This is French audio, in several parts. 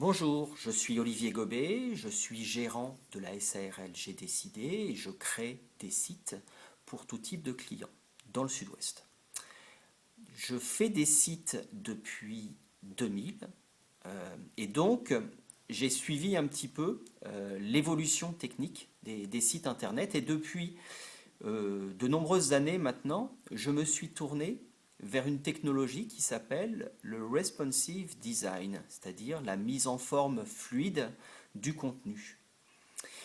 Bonjour, je suis Olivier Gobet, je suis gérant de la SARL J'ai décidé et je crée des sites pour tout type de clients dans le sud-ouest. Je fais des sites depuis 2000 et donc j'ai suivi un petit peu l'évolution technique des sites internet et depuis de nombreuses années maintenant, je me suis tourné vers une technologie qui s'appelle le responsive design, c'est-à-dire la mise en forme fluide du contenu.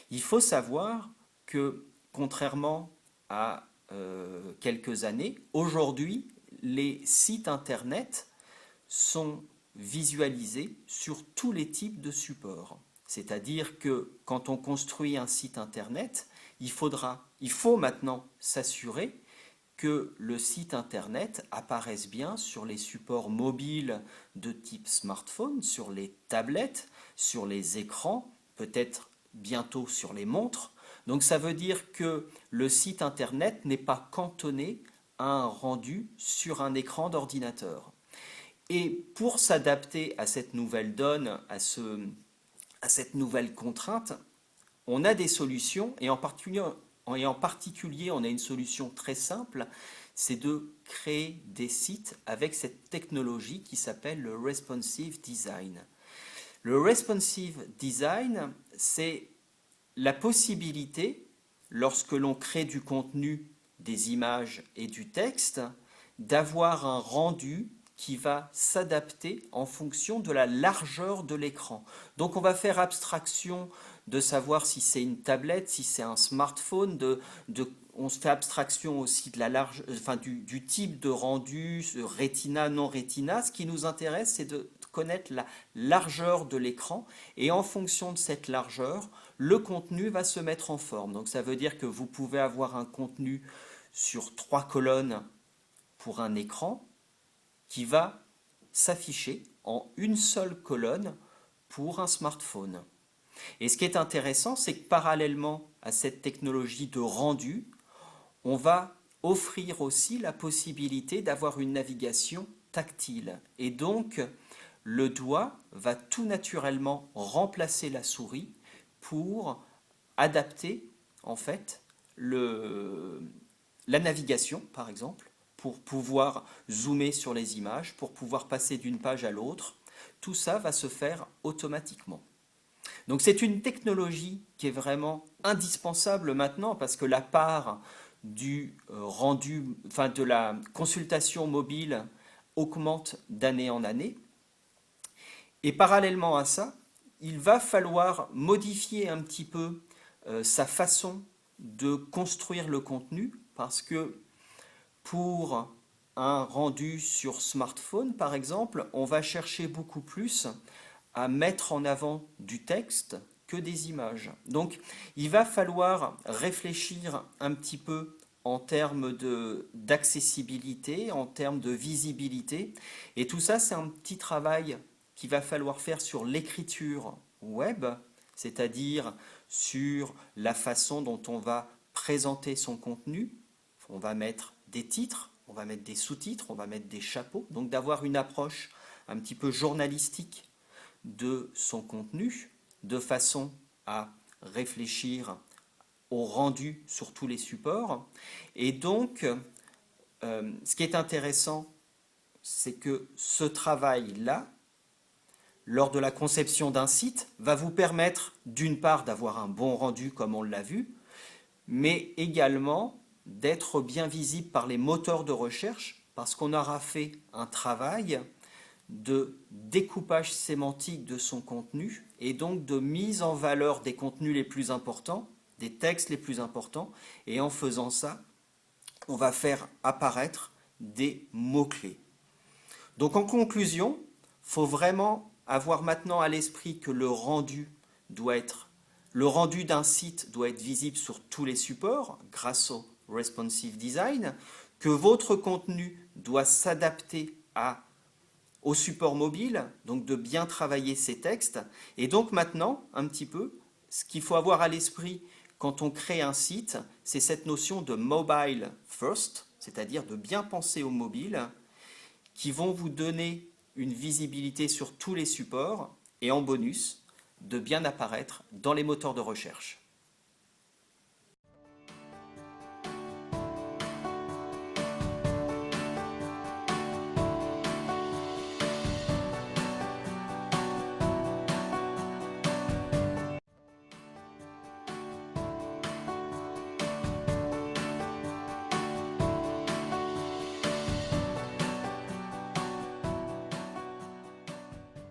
Il faut savoir que, contrairement à quelques années, aujourd'hui, les sites internet sont visualisés sur tous les types de supports. C'est-à-dire que quand on construit un site internet, il faut maintenant s'assurer que le site internet apparaisse bien sur les supports mobiles de type smartphone, sur les tablettes, sur les écrans, peut-être bientôt sur les montres. Donc ça veut dire que le site internet n'est pas cantonné à un rendu sur un écran d'ordinateur. Et pour s'adapter à cette nouvelle donne, à cette nouvelle contrainte, on a des solutions et en particulier, on a une solution très simple, c'est de créer des sites avec cette technologie qui s'appelle le responsive design. Le responsive design, c'est la possibilité, lorsque l'on crée du contenu, des images et du texte, d'avoir un rendu qui va s'adapter en fonction de la largeur de l'écran. Donc on va faire abstraction de savoir si c'est une tablette, si c'est un smartphone, on se fait abstraction aussi de du type de rendu, Retina, non Retina. Ce qui nous intéresse, c'est de connaître la largeur de l'écran et en fonction de cette largeur, le contenu va se mettre en forme. Donc ça veut dire que vous pouvez avoir un contenu sur 3 colonnes pour un écran qui va s'afficher en une seule colonne pour un smartphone. Et ce qui est intéressant, c'est que parallèlement à cette technologie de rendu, on va offrir aussi la possibilité d'avoir une navigation tactile. Et donc, le doigt va tout naturellement remplacer la souris pour adapter en fait la navigation, par exemple, pour pouvoir zoomer sur les images, pour pouvoir passer d'une page à l'autre. Tout ça va se faire automatiquement. Donc c'est une technologie qui est vraiment indispensable maintenant parce que la part du rendu, enfin de la consultation mobile augmente d'année en année. Et parallèlement à ça, il va falloir modifier un petit peu sa façon de construire le contenu parce que pour un rendu sur smartphone, par exemple, on va chercher beaucoup plus à mettre en avant du texte que des images. Donc, il va falloir réfléchir un petit peu en termes d'accessibilité, en termes de visibilité. Et tout ça, c'est un petit travail qu'il va falloir faire sur l'écriture web, c'est-à-dire sur la façon dont on va présenter son contenu. On va mettre des titres, on va mettre des sous-titres, on va mettre des chapeaux, donc d'avoir une approche un petit peu journalistique de son contenu, de façon à réfléchir au rendu sur tous les supports. Et donc, ce qui est intéressant, c'est que ce travail-là, lors de la conception d'un site, va vous permettre d'une part d'avoir un bon rendu comme on l'a vu, mais également d'être bien visible par les moteurs de recherche parce qu'on aura fait un travail de découpage sémantique de son contenu et donc de mise en valeur des contenus les plus importants, des textes les plus importants, et en faisant ça, on va faire apparaître des mots-clés. Donc en conclusion, il faut vraiment avoir maintenant à l'esprit que le rendu d'un site doit être visible sur tous les supports grâce au responsive design, que votre contenu doit s'adapter au support mobile, donc de bien travailler ces textes. Et donc maintenant, un petit peu, ce qu'il faut avoir à l'esprit quand on crée un site, c'est cette notion de mobile first, c'est-à-dire de bien penser au mobile, qui vont vous donner une visibilité sur tous les supports et en bonus, de bien apparaître dans les moteurs de recherche.